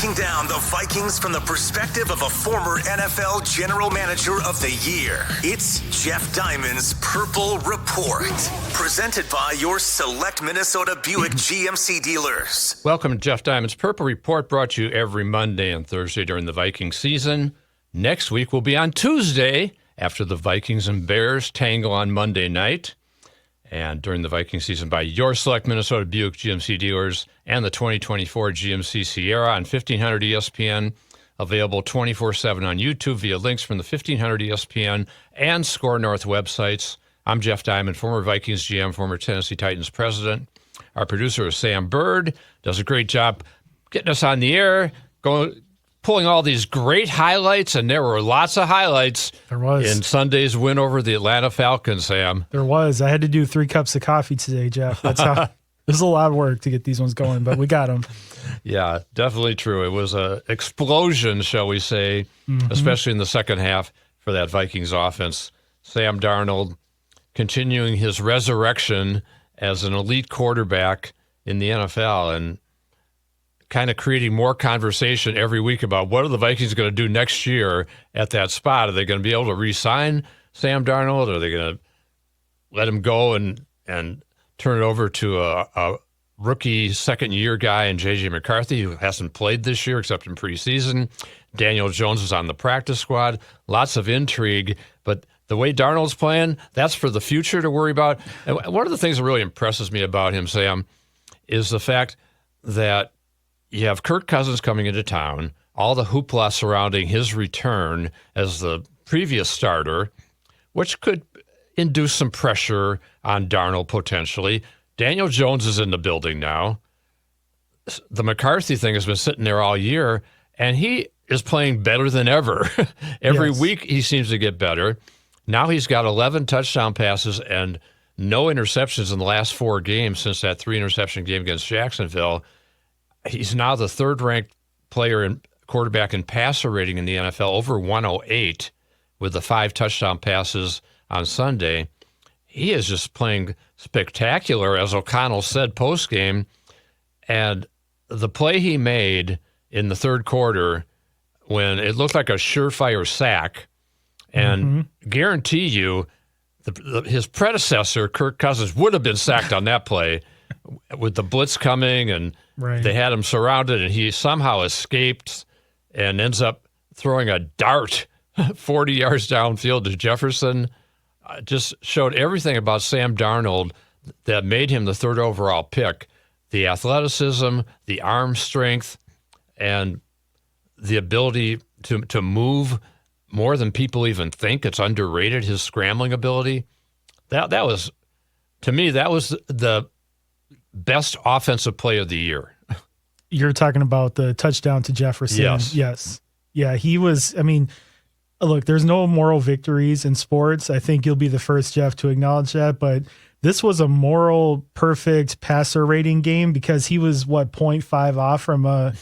breaking down the Vikings from the perspective of a former NFL General Manager of the Year. It's Jeff Diamond's Purple Report, presented by your select Minnesota Buick GMC dealers. Welcome to Jeff Diamond's Purple Report, brought to you every Monday and Thursday during the Viking season. Next week will be on Tuesday after the Vikings and Bears tangle on Monday night. And during the Viking season by your select Minnesota Buick GMC dealers and the 2024 GMC Sierra on 1500 ESPN, available 24/7 on YouTube via links from the 1500 ESPN and Score North websites. I'm Jeff Diamond, former Vikings GM, former Tennessee Titans president. Our producer is Sam Bird, does a great job getting us on the air, pulling all these great highlights, and there were lots of highlights in Sunday's win over the Atlanta Falcons, Sam. There was. I had to do 3 cups of coffee today, Jeff. That's how. It was a lot of work to get these ones going, but we got them. Yeah, definitely true. It was an explosion, shall we say, especially in the second half for that Vikings offense. Sam Darnold continuing his resurrection as an elite quarterback in the NFL and kind of creating more conversation every week about what are the Vikings going to do next year at that spot. Are they going to be able to re-sign Sam Darnold? Are they going to let him go and turn it over to a rookie second-year guy in J.J. McCarthy, who hasn't played this year except in preseason? Daniel Jones is on the practice squad. Lots of intrigue, but the way Darnold's playing, that's for the future to worry about. And one of the things that really impresses me about him, Sam, is the fact that you have Kirk Cousins coming into town, all the hoopla surrounding his return as the previous starter, which could induce some pressure on Darnold potentially. Daniel Jones is in the building now. The McCarthy thing has been sitting there all year, and he is playing better than ever. Every week he seems to get better. Now he's got 11 touchdown passes and no interceptions in the last 4 games since that 3-interception game against Jacksonville. He's now the third-ranked player and quarterback in passer rating in the NFL, over 108, with the 5 touchdown passes on Sunday. He is just playing spectacular, as O'Connell said post-game. And the play he made in the third quarter when it looked like a surefire sack, and guarantee you his predecessor, Kirk Cousins, would have been sacked on that play with the blitz coming, and they had him surrounded, and he somehow escaped and ends up throwing a dart 40 yards downfield to Jefferson. Just showed everything about Sam Darnold that made him the 3rd overall pick. The athleticism, the arm strength, and the ability to move more than people even think. It's underrated, his scrambling ability. That was, to me, that was the best offensive play of the year. You're talking about the touchdown to Jefferson. Yes. Yeah, he was, I mean, look, there's no moral victories in sports. I think you'll be the first, Jeff, to acknowledge that, but this was a moral perfect passer rating game because he was 0.5 off from a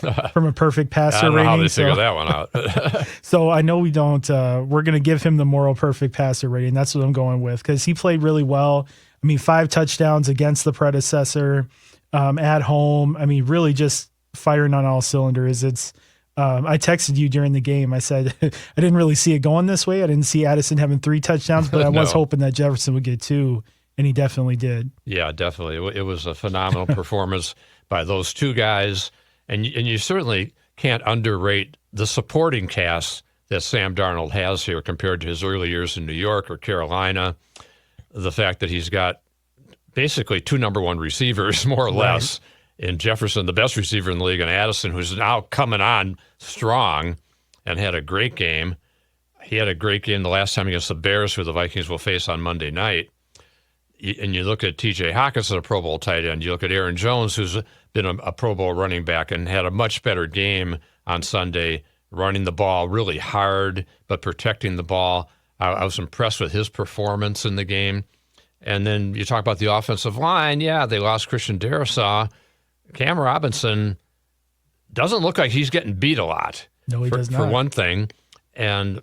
perfect passer rating. I don't know how they figure that one out. So I know we don't. We're going to give him the moral perfect passer rating. That's what I'm going with because he played really well. I mean, 5 touchdowns against the predecessor at home. I mean, really just firing on all cylinders. It's. I texted you during the game. I said I didn't really see it going this way. I didn't see Addison having 3 touchdowns, but I was hoping that Jefferson would get 2. And he definitely did. Yeah, definitely. It was a phenomenal performance by those 2 guys. And you certainly can't underrate the supporting cast that Sam Darnold has here compared to his early years in New York or Carolina. The fact that he's got basically 2 number 1 receivers, more or less, in Jefferson, the best receiver in the league, and Addison, who's now coming on strong and had a great game. He had a great game the last time against the Bears, who the Vikings will face on Monday night. And you look at T.J. Hawkinson, a Pro Bowl tight end. You look at Aaron Jones, who's been a Pro Bowl running back and had a much better game on Sunday, running the ball really hard, but protecting the ball. I was impressed with his performance in the game. And then you talk about the offensive line. Yeah, they lost Christian Darrisaw. Cam Robinson doesn't look like he's getting beat a lot. No, he does not. For one thing. And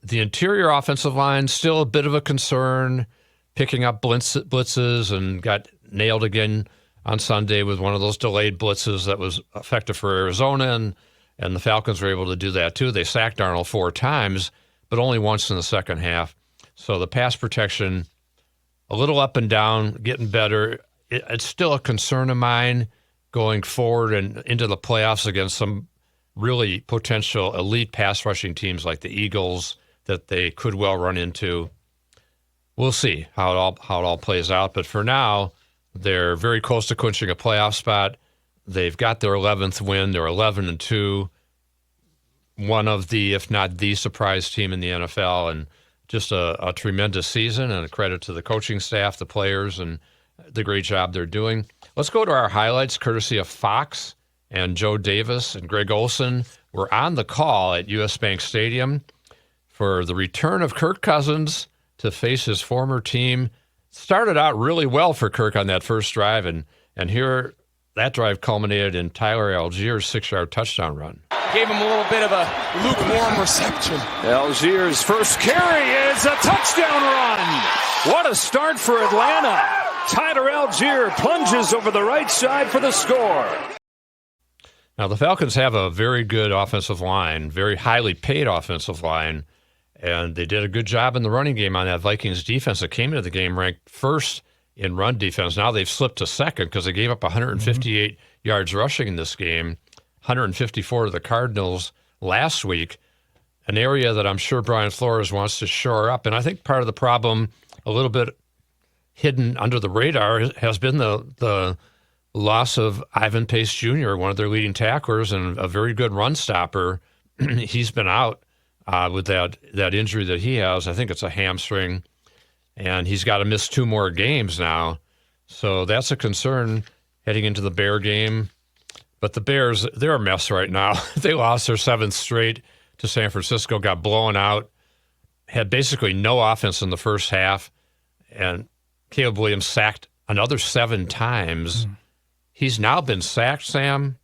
the interior offensive line, still a bit of a concern, picking up blitzes and got nailed again on Sunday with one of those delayed blitzes that was effective for Arizona. And and the Falcons were able to do that too. They sacked Darnold 4 times, but only once in the second half. So the pass protection, a little up and down, getting better. It's still a concern of mine going forward and into the playoffs against some really potential elite pass rushing teams like the Eagles that they could well run into. We'll see how it all plays out. But for now, they're very close to clinching a playoff spot. They've got their 11th win. They're 11-2. One of the, if not the surprise team in the NFL, and just a tremendous season, and a credit to the coaching staff, the players, and the great job they're doing. Let's go to our highlights, courtesy of Fox, and Joe Davis and Greg Olson were on the call at U.S. Bank Stadium for the return of Kirk Cousins to face his former team. Started out really well for Kirk on that first drive, and here that drive culminated in Tyler Allgeier's 6-yard touchdown run. Gave him a little bit of a lukewarm reception. Allgeier's first carry is a touchdown run. What a start for Atlanta. Tyler Allgeier plunges over the right side for the score. Now, the Falcons have a very good offensive line, very highly paid offensive line, and they did a good job in the running game on that Vikings defense that came into the game ranked first in run defense. Now they've slipped to second because they gave up 158 yards rushing in this game, 154 to the Cardinals last week, an area that I'm sure Brian Flores wants to shore up. And I think part of the problem, a little bit hidden under the radar, has been the loss of Ivan Pace Jr., one of their leading tacklers and a very good run stopper. He's been out with that injury that he has. I think it's a hamstring, and he's got to miss 2 more games now. So that's a concern heading into the Bear game. But the Bears, they're a mess right now. They lost their 7th straight to San Francisco, got blown out, had basically no offense in the first half, and Caleb Williams sacked another 7 times. He's now been sacked, Sam,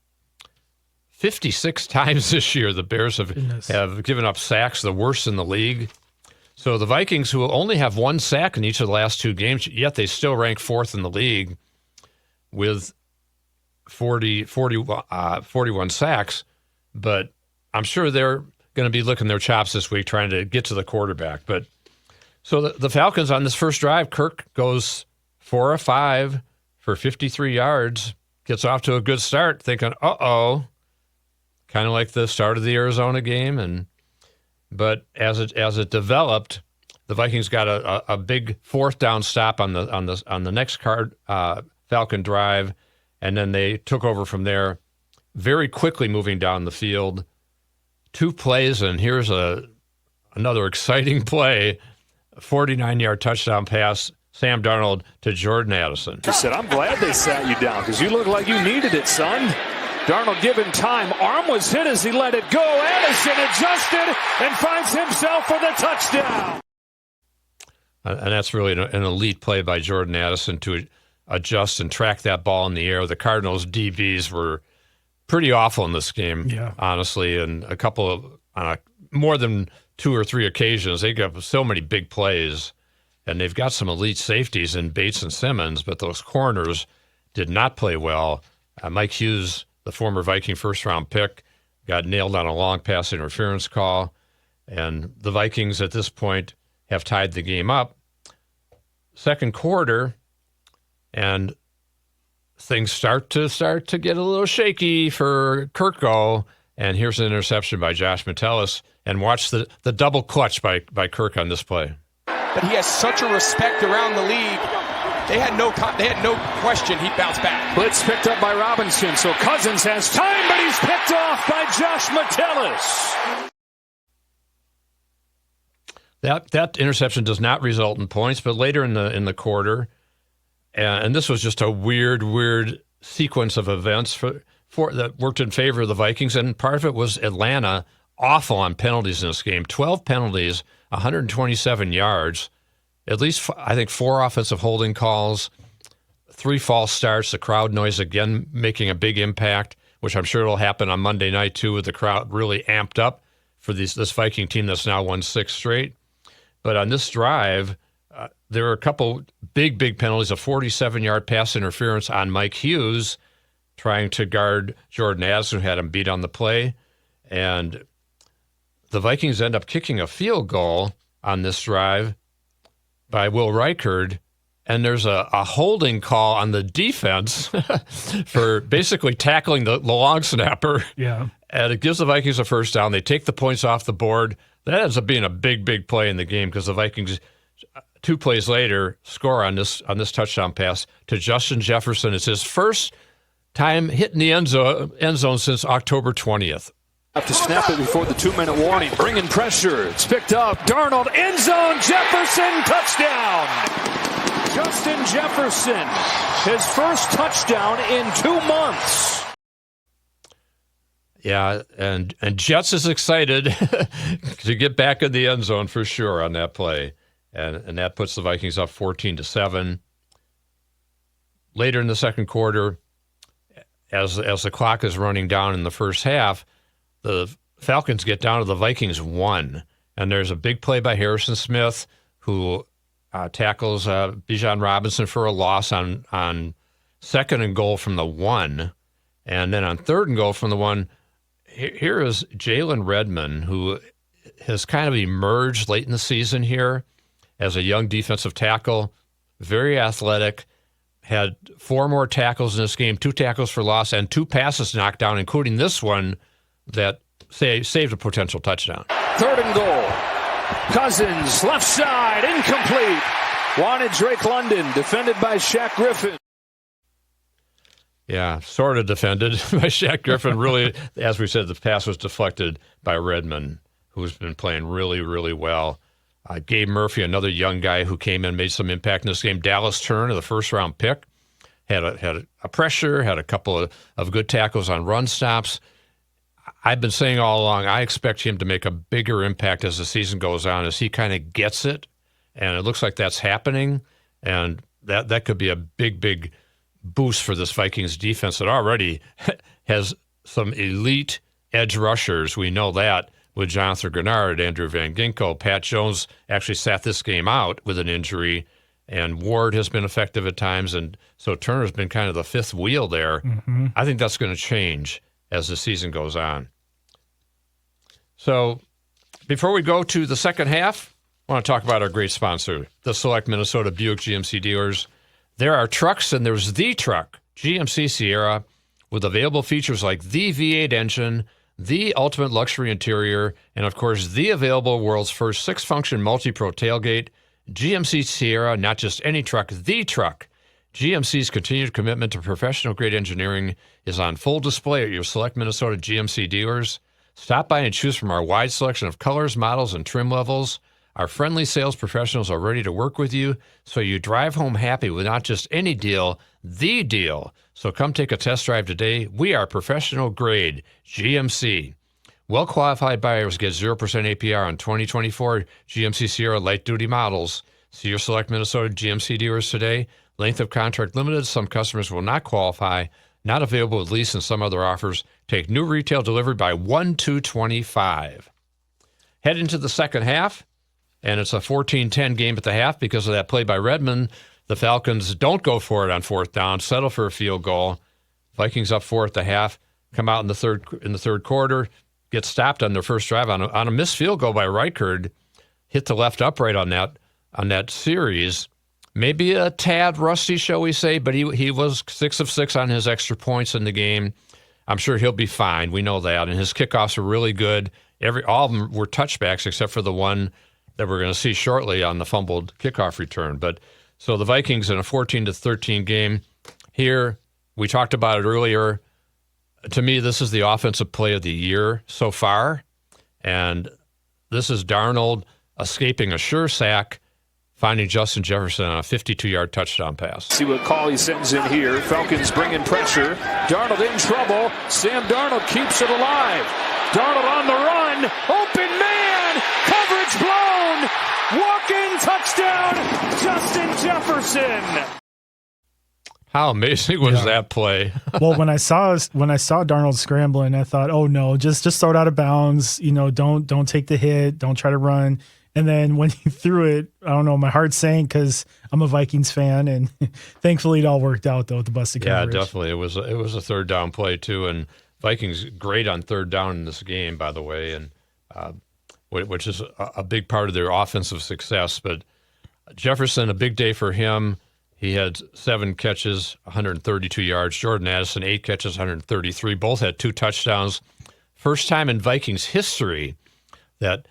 56 times this year. The Bears have given up sacks, the worst in the league. So the Vikings, who only have 1 sack in each of the last 2 games, yet they still rank 4th in the league with 41 sacks. But I'm sure they're going to be licking their chops this week trying to get to the quarterback. But so the Falcons on this first drive, Kirk goes 4 of 5 for 53 yards, gets off to a good start, thinking, kind of like the start of the Arizona game. But as it developed, the Vikings got a big 4th down stop on the next Falcon drive, and then they took over from there, very quickly moving down the field. 2 plays, and here's another exciting play: a 49-yard touchdown pass, Sam Darnold to Jordan Addison. He said, "I'm glad they sat you down because you look like you needed it, son." Darnold given time. Arm was hit as he let it go. Addison adjusted and finds himself with a touchdown. And that's really an elite play by Jordan Addison to adjust and track that ball in the air. The Cardinals DBs were pretty awful in this game, honestly, and on more than 2 or 3 occasions, they got so many big plays. And they've got some elite safeties in Bates and Simmons, but those corners did not play well. Mike Hughes, the former Viking first-round pick, got nailed on a long pass interference call. And the Vikings at this point have tied the game up. Second quarter, and things start to get a little shaky for Kirko. And here's an interception by Josh Metellus. And watch the double clutch by Kirk on this play. But he has such a respect around the league. They had no question he'd bounce back. Blitz picked up by Robinson, so Cousins has time, but he's picked off by Josh Metellus. That interception does not result in points, but later in the quarter, and this was just a weird sequence of events that worked in favor of the Vikings, and part of it was Atlanta awful on penalties in this game. 12 penalties, 127 yards, at least, I think, 4 offensive holding calls, 3 false starts, the crowd noise again making a big impact, which I'm sure will happen on Monday night too, with the crowd really amped up for this Viking team that's now won 6 straight. But on this drive, there were a couple big penalties, a 47-yard pass interference on Mike Hughes trying to guard Jordan Addison, who had him beat on the play. And the Vikings end up kicking a field goal on this drive by Will Reichard, and there's a holding call on the defense for basically tackling the long snapper. Yeah. And it gives the Vikings a first down. They take the points off the board. That ends up being a big, big play in the game because the Vikings, 2 plays later, score on this touchdown pass to Justin Jefferson. It's his first time hitting the end zone since October 20th. Have to snap it before the 2-minute warning. Bringing pressure. It's picked up. Darnold, end zone. Jefferson, touchdown. Justin Jefferson, his first touchdown in 2 months. Yeah, and Jets is excited to get back in the end zone for sure on that play. And that puts the Vikings up 14-7. Later in the second quarter, as the clock is running down in the first half, the Falcons get down to the Vikings 1. And there's a big play by Harrison Smith who tackles Bijan Robinson for a loss on second and goal from the 1. And then on third and goal from the 1, here is Jalen Redmond, who has kind of emerged late in the season here as a young defensive tackle, very athletic, had 4 more tackles in this game, 2 tackles for loss, and 2 passes knocked down, including this one that saved a potential touchdown. Third and goal. Cousins, left side, incomplete. Wanted Drake London, defended by Shaq Griffin. Yeah, sort of defended by Shaq Griffin. Really, as we said, the pass was deflected by Redmond, who's been playing really, really well. Gabe Murphy, another young guy who came in, made some impact in this game. Dallas Turner, the first-round pick, had a pressure, had a couple of good tackles on run stops. I've been saying all along, I expect him to make a bigger impact as the season goes on, as he kind of gets it, and it looks like that's happening, and that could be a big, big boost for this Vikings defense that already has some elite edge rushers. We know that with Jonathan Grenard, Andrew Van Ginkel. Pat Jones actually sat this game out with an injury, and Ward has been effective at times, and so Turner's been kind of the fifth wheel there. Mm-hmm. I think that's going to change as the season goes on. So before we go to the second half, I want to talk about our great sponsor, the Select Minnesota Buick GMC dealers. There are trucks, and there's the truck, GMC Sierra, with available features like the V8 engine, the ultimate luxury interior, and, of course, the available world's first 6-function multi-pro tailgate. GMC Sierra, not just any truck, the truck. GMC's continued commitment to professional-grade engineering is on full display at your Select Minnesota GMC dealers. Stop by and choose from our wide selection of colors, models, and trim levels. Our friendly sales professionals are ready to work with you, so you drive home happy with not just any deal, the deal. So come take a test drive today. We are professional grade GMC. Well-qualified buyers get 0% APR on 2024 GMC Sierra light-duty models. See your Select Minnesota GMC dealers today. Length of contract limited. Some customers will not qualify. Not available with lease and some other offers. Take new retail delivery by 1/2/25. Head into the second half. And it's a 14-10 game at the half because of that play by Redmond. The Falcons don't go for it on fourth down, settle for a field goal. Vikings up 4 at the half, come out in the third quarter, get stopped on their first drive on a missed field goal by Reichard, hit the left upright on that series. Maybe a tad rusty, shall we say, but he was 6 of 6 on his extra points in the game. I'm sure he'll be fine. We know that. And his kickoffs were really good. All of them were touchbacks except for the one that we're going to see shortly on the fumbled kickoff return. But so the Vikings in a 14-13 game here, we talked about it earlier. To me, this is the offensive play of the year so far. And this is Darnold escaping a sure sack, finding Justin Jefferson on a 52-yard touchdown pass. See what call he sends in here. Falcons bringing pressure. Darnold in trouble. Sam Darnold keeps it alive. Darnold on the run. Open man. Coverage blown. Walk-in touchdown. Justin Jefferson. How amazing was that play? Well, when I saw Darnold scrambling, I thought, oh no, just throw it out of bounds. Don't take the hit. Don't try to run. And then when he threw it, I don't know, my heart sank because I'm a Vikings fan, and thankfully it all worked out though with the busted coverage. Yeah, definitely. It was a third down play too, and Vikings great on third down in this game, by the way, and which is a big part of their offensive success. But Jefferson, a big day for him. He had 7 catches, 132 yards. Jordan Addison, 8 catches, 133. Both had 2 touchdowns. First time in Vikings history that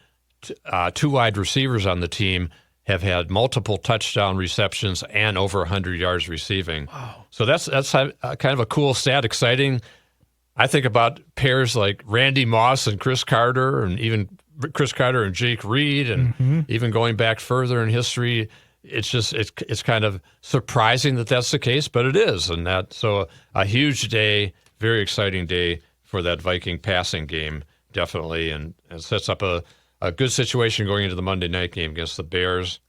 2 wide receivers on the team have had multiple touchdown receptions and over 100 yards receiving. Wow. So that's kind of a cool stat, exciting. I think about pairs like Randy Moss and Chris Carter, and even Chris Carter and Jake Reed, and even going back further in history. It's just it's kind of surprising that that's the case, but it is, and so a huge day, very exciting day for that Viking passing game, definitely, and sets up a good situation going into the Monday night game against the Bears.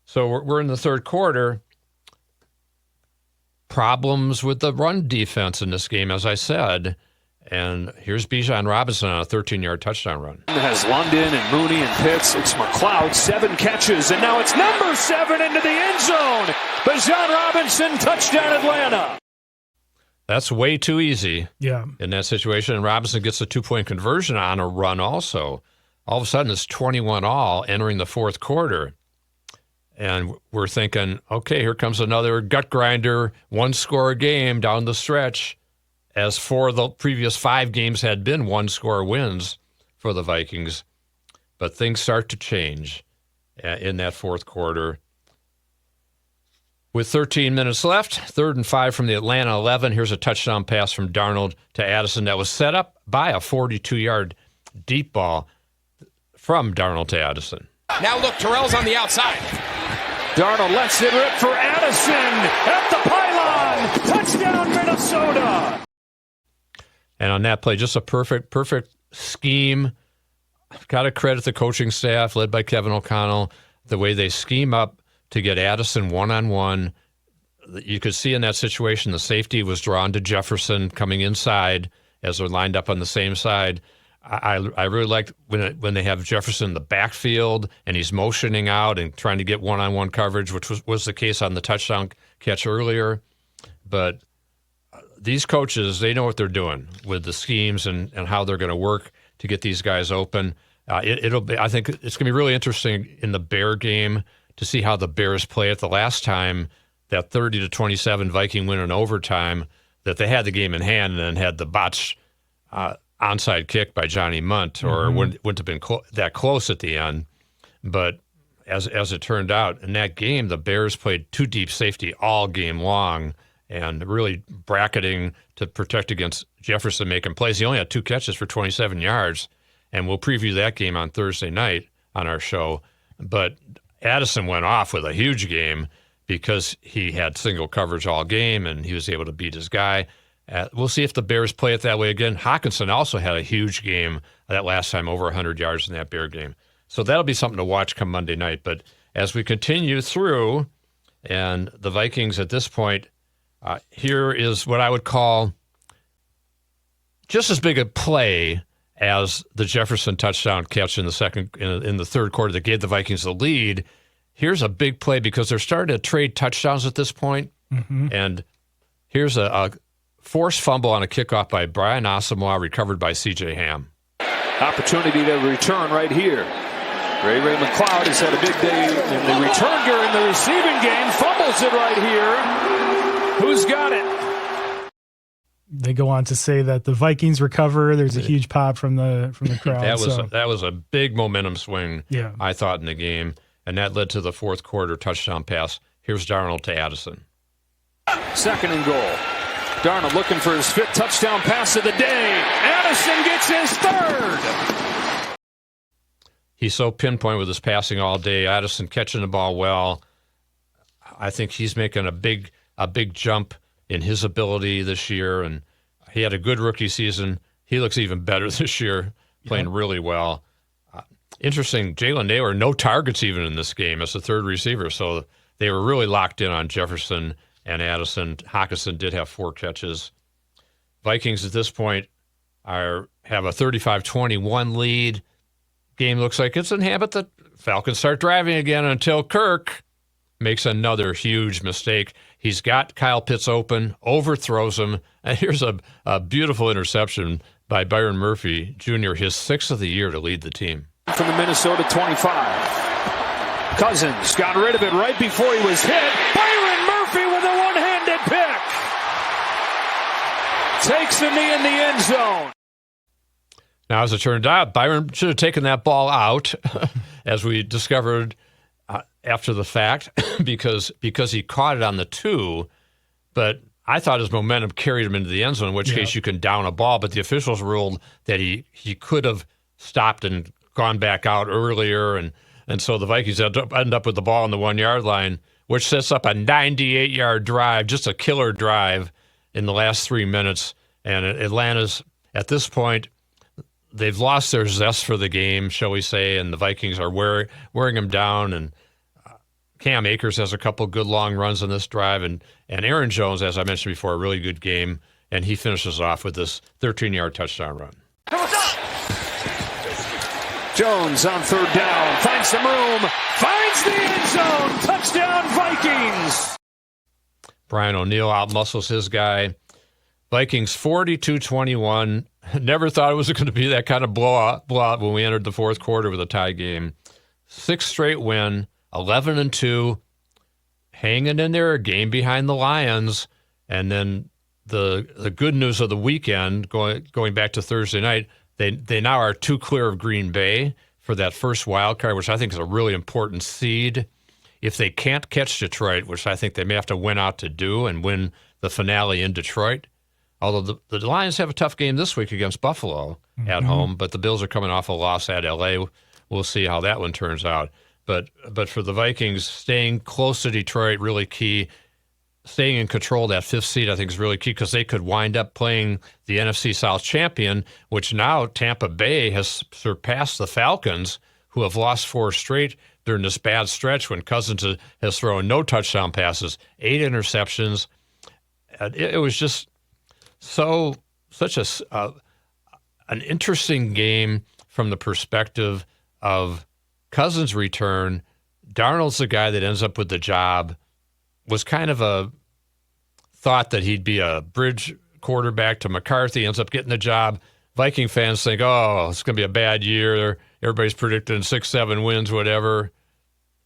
So we're in the third quarter. Problems with the run defense in this game, as I said. And here's Bijan Robinson on a 13-yard touchdown run. Has London and Mooney and Pitts. It's McLeod, 7 catches, and now it's number 7 into the end zone. Bijan Robinson, touchdown Atlanta. That's way too easy in that situation. And Robinson gets a 2-point conversion on a run also. All of a sudden, it's 21-all entering the fourth quarter. And we're thinking, okay, here comes another gut grinder, 1-score game down the stretch, as 4 of the previous 5 games had been 1-score wins for the Vikings. But things start to change in that fourth quarter. With 13 minutes left, 3rd and 5 from the Atlanta 11. Here's a touchdown pass from Darnold to Addison that was set up by a 42-yard deep ball from Darnold to Addison. Now look, Terrell's on the outside. Darnold lets it rip for Addison at the pylon. Touchdown, Minnesota. And on that play, just a perfect scheme. Got to credit the coaching staff led by Kevin O'Connell, the way they scheme up to get Addison one-on-one. You could see in that situation the safety was drawn to Jefferson coming inside as they're lined up on the same side. I really liked when they have Jefferson in the backfield and he's motioning out and trying to get one-on-one coverage, which was the case on the touchdown catch earlier. But these coaches, they know what they're doing with the schemes and how they're going to work to get these guys open. It'll be. I think it's going to be really interesting in the Bear game to see how the Bears play it. The last time, that 30-27 Viking win in overtime, that they had the game in hand and then had the botched onside kick by Johnny Munt, or wouldn't have been that close at the end. But as it turned out, in that game, the Bears played 2 deep safety all game long and really bracketing to protect against Jefferson making plays. He only had 2 catches for 27 yards, and we'll preview that game on Thursday night on our show. But Addison went off with a huge game because he had single coverage all game, and he was able to beat his guy. We'll see if the Bears play it that way again. Hockenson also had a huge game that last time, over 100 yards in that Bear game. So that'll be something to watch come Monday night. But as we continue through, and the Vikings at this point, here is what I would call just as big a play as the Jefferson touchdown catch in the third quarter that gave the Vikings the lead. Here's a big play because they're starting to trade touchdowns at this point. And here's a forced fumble on a kickoff by Brian Asamoah, recovered by C.J. Ham. Opportunity to return right here. Ray McLeod has had a big day in the return in the receiving game. Fumbles it right here. Who's got it? They go on to say that the Vikings recover. There's a huge pop from the crowd. That was a big momentum swing, I thought, in the game, and that led to the fourth quarter touchdown pass. Here's Darnold to Addison. 2nd and goal. Darnold looking for his 5th touchdown pass of the day. Addison gets his 3rd. He's so pinpoint with his passing all day. Addison catching the ball well. I think he's making a big jump in his ability this year, and he had a good rookie season. He looks even better this year, playing really well. Interesting, Jalen Naylor, no targets even in this game as the 3rd receiver, so they were really locked in on Jefferson and Addison. Hockenson did have 4 catches. Vikings at this point have a 35-21 lead. Game looks like it's in hand, but the Falcons start driving again until Kirk makes another huge mistake. He's got Kyle Pitts open, overthrows him, and here's a beautiful interception by Byron Murphy Jr., his 6th of the year to lead the team. From the Minnesota 25. Cousins got rid of it right before he was hit. Byron Murphy with a one-handed pick. Takes the knee in the end zone. Now, as it turned out, Byron should have taken that ball out, as we discovered after the fact, because he caught it on the 2. But I thought his momentum carried him into the end zone, in which case you can down a ball. But the officials ruled that he could have stopped and gone back out earlier, and so the Vikings end up with the ball on the 1-yard line, which sets up a 98-yard drive, just a killer drive in the last 3 minutes. And Atlanta's, at this point, they've lost their zest for the game, shall we say, and the Vikings are wearing them down. And Cam Akers has a couple good long runs on this drive, and Aaron Jones, as I mentioned before, a really good game, and he finishes off with this 13-yard touchdown run. Jones on 3rd down, finds some room, finds the end zone, touchdown Vikings. Brian O'Neill outmuscles his guy. Vikings 42-21. Never thought it was going to be that kind of blowout when we entered the 4th quarter with a tie game. 6th straight win, 11-2, hanging in there, a game behind the Lions. And then the good news of the weekend, going back to Thursday night, they now are 2 clear of Green Bay for that first wild card, which I think is a really important seed. If they can't catch Detroit, which I think they may have to win out to do and win the finale in Detroit, although the Lions have a tough game this week against Buffalo at home, but the Bills are coming off a loss at L.A. We'll see how that one turns out. But for the Vikings, staying close to Detroit, really key. Staying in control of that 5th seed, I think, is really key, because they could wind up playing the NFC South champion, which now Tampa Bay has surpassed the Falcons, who have lost 4 straight during this bad stretch when Cousins has thrown no touchdown passes, 8 interceptions. It was just such an interesting game from the perspective of Cousins' return. Darnold's the guy that ends up with the job. Was kind of a thought that he'd be a bridge quarterback to McCarthy, ends up getting the job. Viking fans think, oh, it's going to be a bad year. Everybody's predicting 6-7 wins, whatever,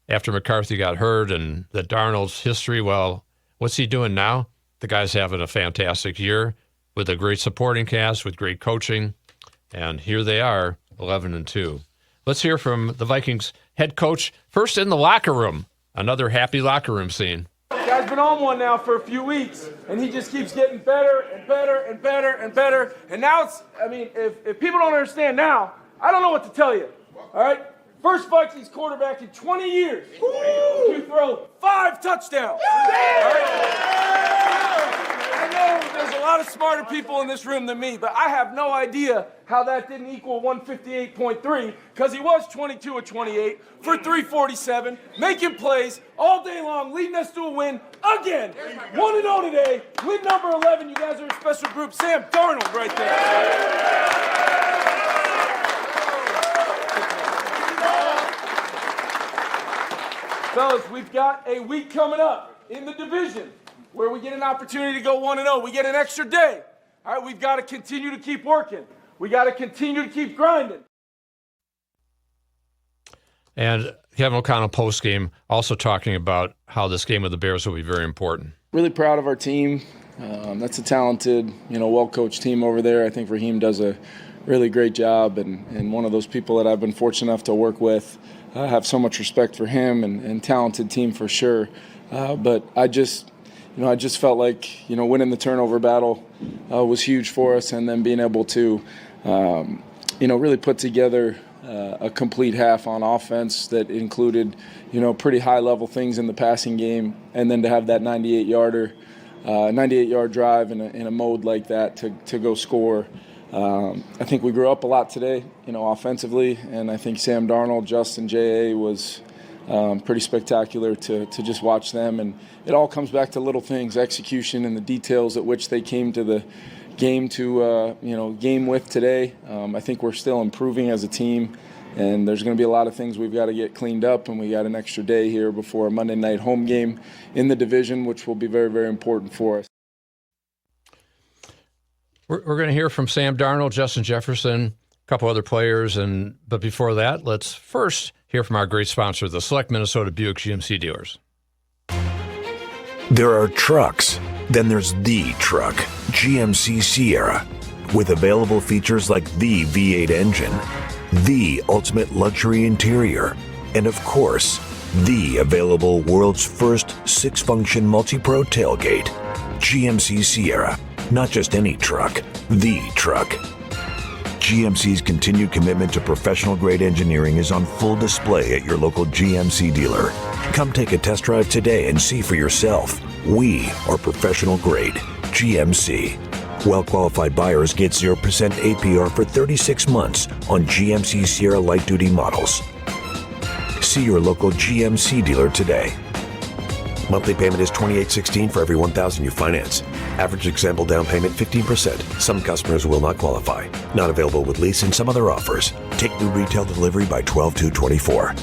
after McCarthy got hurt, and the Darnold's history. Well, what's he doing now? The guy's having a fantastic year with a great supporting cast, with great coaching, and here they are, 11-2. Let's hear from the Vikings head coach, first in the locker room. Another happy locker room scene. Guy's been on one now for a few weeks, and he just keeps getting better and better and better and better. And now if people don't understand now, I don't know what to tell you. All right? First Vikings quarterback in 20 years to throw 5 touchdowns. All right? I know there's a lot of smarter people in this room than me, but I have no idea how that didn't equal 158.3, because he was 22 of 28 for 347, making plays all day long, leading us to a win again. 1-0 today, win number 11. You guys are a special group. Sam Darnold right there. Fellas, we've got a week coming up in the division where we get an opportunity to go 1-0. We get an extra day. All right, we've got to continue to keep working. We got to continue to keep grinding. And Kevin O'Connell post-game also talking about how this game with the Bears will be very important. Really proud of our team. That's a talented, well-coached team over there. I think Raheem does a really great job, and one of those people that I've been fortunate enough to work with. I have so much respect for him and talented team for sure. But I just felt like, winning the turnover battle was huge for us, and then being able to, really put together a complete half on offense that included, pretty high-level things in the passing game, and then to have that 98-yard drive in a mode like that to go score. I think we grew up a lot today, offensively, and I think Sam Darnold, Justin, J.A. was pretty spectacular to just watch them. And it all comes back to little things, execution and the details at which they came to the game game with today. I think we're still improving as a team. And there's going to be a lot of things we've got to get cleaned up, and we got an extra day here before a Monday night home game in the division, which will be very, very important for us. We're going to hear from Sam Darnold, Justin Jefferson, a couple other players, but before that, let's first hear from our great sponsor, the Select Minnesota Buick GMC dealers. There are trucks, then there's the truck, GMC Sierra, with available features like the V8 engine, the ultimate luxury interior, and of course, the available world's first 6-function multi-pro tailgate. GMC Sierra, not just any truck, the truck. GMC's continued commitment to professional-grade engineering is on full display at your local GMC dealer. Come take a test drive today and see for yourself. We are professional-grade. GMC. Well-qualified buyers get 0% APR for 36 months on GMC Sierra light-duty models. See your local GMC dealer today. Monthly payment is $28.16 for every $1,000 you finance. Average example down payment 15%. Some customers will not qualify. Not available with lease and some other offers. Take new retail delivery by 12/2/24.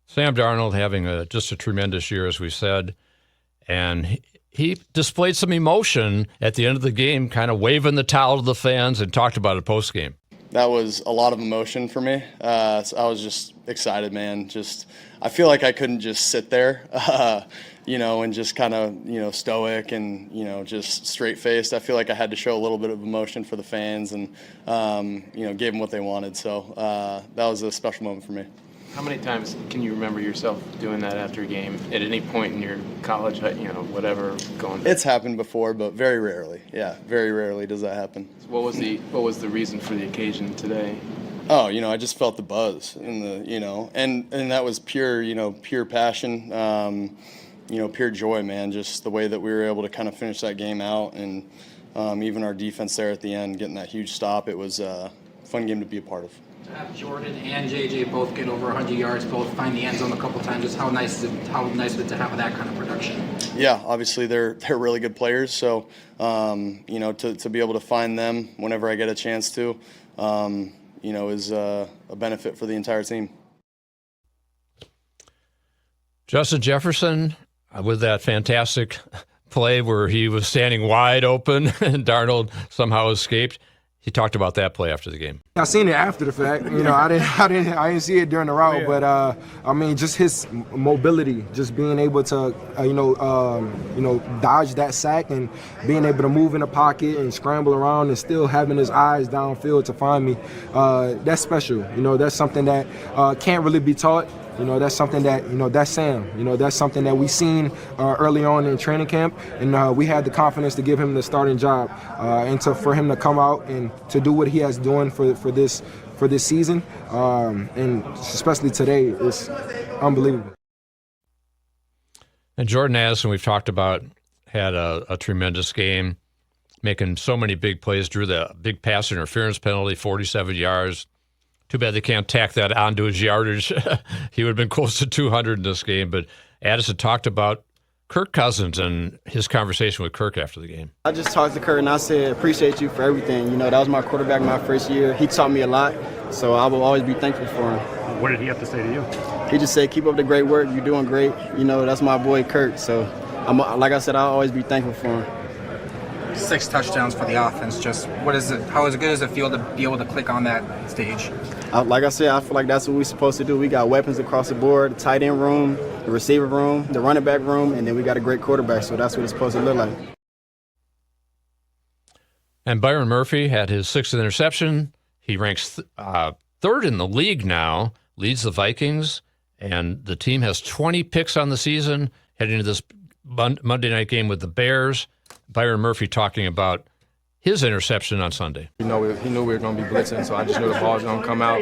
Sam Darnold having just a tremendous year, as we said, and he displayed some emotion at the end of the game, kind of waving the towel to the fans and talked about it post-game. That was a lot of emotion for me. So I was just excited, man. I feel like I couldn't just sit there, and just kind of, stoic and, just straight-faced. I feel like I had to show a little bit of emotion for the fans and, gave them what they wanted. So that was a special moment for me. How many times can you remember yourself doing that after a game at any point in your college, whatever going? It's happened before, but very rarely. Yeah, very rarely does that happen. So what was the reason for the occasion today? Oh, I just felt the buzz and and that was pure, pure passion, pure joy, man. Just the way that we were able to kind of finish that game out, and even our defense there at the end, getting that huge stop. It was a fun game to be a part of. To have Jordan and JJ both get over 100 yards, both find the end zone a couple times, just how nice is it to have that kind of production? Yeah, obviously they're really good players, so to be able to find them whenever I get a chance to, is a benefit for the entire team. Justin Jefferson with that fantastic play where he was standing wide open and Darnold somehow escaped. He talked about that play after the game. I seen it after the fact. I didn't see it during the route, but just his mobility, just being able to, dodge that sack and being able to move in the pocket and scramble around and still having his eyes downfield to find me. That's special. That's something that can't really be taught. That's something that, that's Sam. That's something that we seen early on in training camp, and we had the confidence to give him the starting job, and for him to come out and to do what he has doing for this season, and especially today, is unbelievable. And Jordan Addison, we've talked about, had a tremendous game, making so many big plays, drew the big pass interference penalty, 47 yards. Too bad they can't tack that onto his yardage. He would have been close to 200 in this game. But Addison talked about Kirk Cousins and his conversation with Kirk after the game. I just talked to Kirk and I said, appreciate you for everything. That was my quarterback my first year. He taught me a lot, so I will always be thankful for him. What did he have to say to you? He just said, keep up the great work. You're doing great. That's my boy Kirk. So, like I said, I'll always be thankful for him. 6 touchdowns for the offense. Just what is it? How good does it feel to be able to click on that stage? Like I said, I feel like that's what we're supposed to do. We got weapons across the board, the tight end room, the receiver room, the running back room, and then we got a great quarterback, so that's what it's supposed to look like. And Byron Murphy had his 6th interception. He ranks 3rd in the league now, leads the Vikings, and the team has 20 picks on the season, heading into this Monday night game with the Bears. Byron Murphy talking about his interception on Sunday. He knew we were going to be blitzing, so I just knew the ball was going to come out,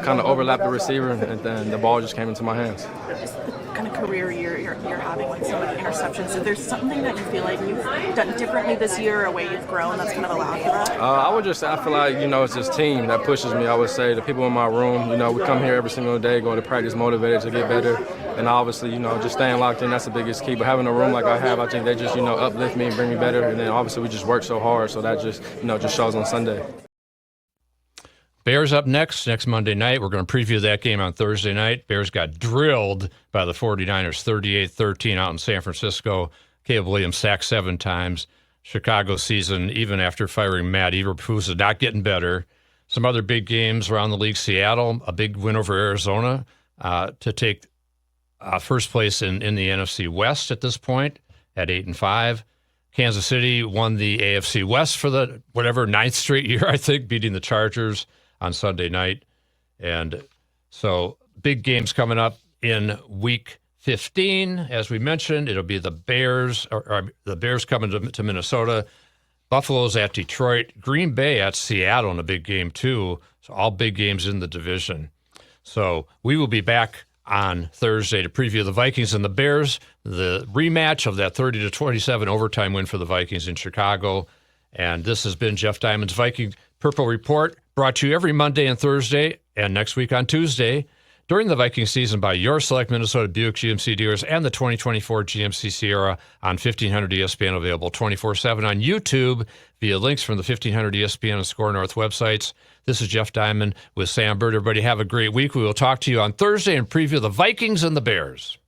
kind of overlap the receiver, and then the ball just came into my hands. Just the kind of career you're having with so many interceptions. Is there something that you feel like you've done differently this year, or a way you've grown that's kind of allowed for that? I feel like, it's this team that pushes me. I would say the people in my room, we come here every single day, go to practice motivated to get better. And obviously, just staying locked in, that's the biggest key. But having a room like I have, I think they just, uplift me and bring me better. And then obviously we just work so hard, so that just, just shows on Sunday. Bears up next Monday night. We're going to preview that game on Thursday night. Bears got drilled by the 49ers 38-13 out in San Francisco. Caleb Williams sacked 7 times. Chicago season, even after firing Matt Eberflus, is not getting better. Some other big games around the league. Seattle, a big win over Arizona to take first place in the NFC West at this point at 8-5. Kansas City won the AFC West for the 9th straight year, I think, beating the Chargers on Sunday night. And so big games coming up in week 15. As we mentioned, it'll be the Bears, or the Bears coming to Minnesota. Buffalo's at Detroit. Green Bay at Seattle in a big game, too. So all big games in the division. So we will be back on Thursday to preview the Vikings and the Bears, the rematch of that 30-27 overtime win for the Vikings in Chicago. And this has been Jeff Diamond's Viking Purple Report, brought to you every Monday and Thursday, and next week on Tuesday, during the Viking season by your select Minnesota Buick GMC dealers and the 2024 GMC Sierra on 1500 ESPN, available 24/7 on YouTube via links from the 1500 ESPN and Score North websites. This is Jeff Diamond with Sam Bird. Everybody have a great week. We will talk to you on Thursday and preview the Vikings and the Bears.